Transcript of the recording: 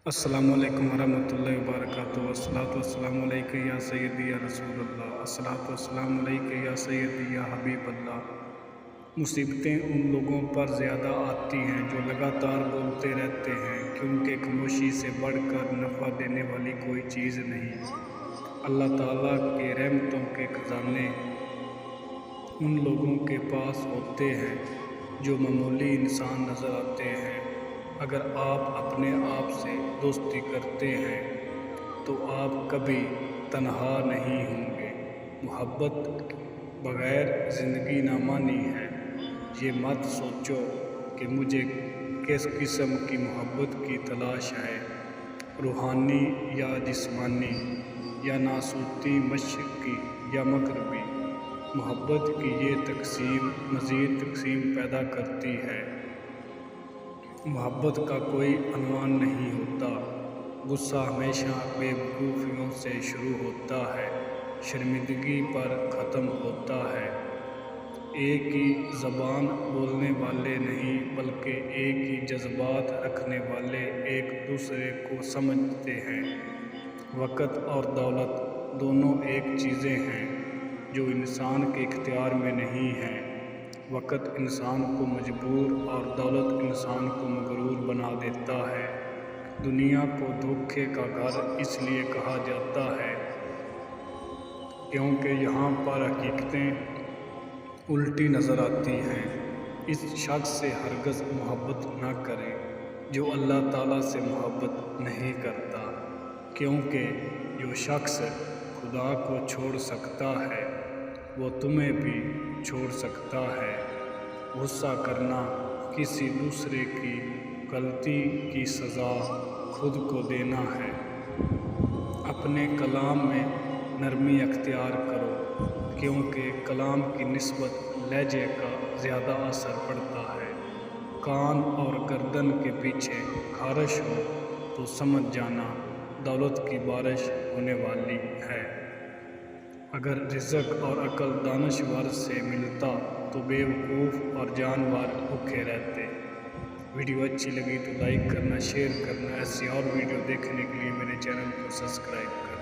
السلام علیکم ورحمۃ اللہ وبرکاتہ۔ والصلاۃ والسلام علیک یا سیدی یا رسول اللہ، الصلاۃ والسلام علیک یا سیدی یا حبیب اللہ۔ مصیبتیں ان لوگوں پر زیادہ آتی ہیں جو لگاتار بولتے رہتے ہیں، کیونکہ خاموشی سے بڑھ کر نفع دینے والی کوئی چیز نہیں۔ اللہ تعالیٰ کے رحمتوں کے خزانے ان لوگوں کے پاس ہوتے ہیں جو معمولی انسان نظر آتے ہیں۔ اگر آپ اپنے آپ سے دوستی کرتے ہیں تو آپ کبھی تنہا نہیں ہوں گے۔ محبت بغیر زندگی نامانی ہے۔ یہ مت سوچو کہ مجھے کس قسم کی محبت کی تلاش ہے، روحانی یا جسمانی، یا ناسوتی مشرقی یا مغربی۔ محبت کی یہ تقسیم مزید تقسیم پیدا کرتی ہے۔ محبت کا کوئی عنوان نہیں ہوتا۔ غصہ ہمیشہ بے وقوفیوں سے شروع ہوتا ہے، شرمندگی پر ختم ہوتا ہے۔ ایک ہی زبان بولنے والے نہیں بلکہ ایک ہی جذبات رکھنے والے ایک دوسرے کو سمجھتے ہیں۔ وقت اور دولت دونوں ایک چیزیں ہیں جو انسان کے اختیار میں نہیں ہیں۔ وقت انسان کو مجبور اور دولت انسان کو مغرور بنا دیتا ہے۔ دنیا کو دھوکے کا گھر اس لیے کہا جاتا ہے کیونکہ یہاں پر حقیقتیں الٹی نظر آتی ہیں۔ اس شخص سے ہرگز محبت نہ کریں جو اللہ تعالیٰ سے محبت نہیں کرتا، کیونکہ جو شخص خدا کو چھوڑ سکتا ہے وہ تمہیں بھی چھوڑ سکتا ہے۔ غصہ کرنا کسی دوسرے کی غلطی کی سزا خود کو دینا ہے۔ اپنے کلام میں نرمی اختیار کرو، کیونکہ کلام کی نسبت لہجے کا زیادہ اثر پڑتا ہے۔ کان اور گردن کے پیچھے خارش ہو تو سمجھ جانا دولت کی بارش ہونے والی ہے۔ اگر رزق اور عقل دانشور سے ملتا تو بے وقوف اور جانور بھوکے رہتے۔ ویڈیو اچھی لگی تو لائک کرنا، شیئر کرنا۔ ایسی اور ویڈیو دیکھنے کے لیے میرے چینل کو سبسکرائب کرنا۔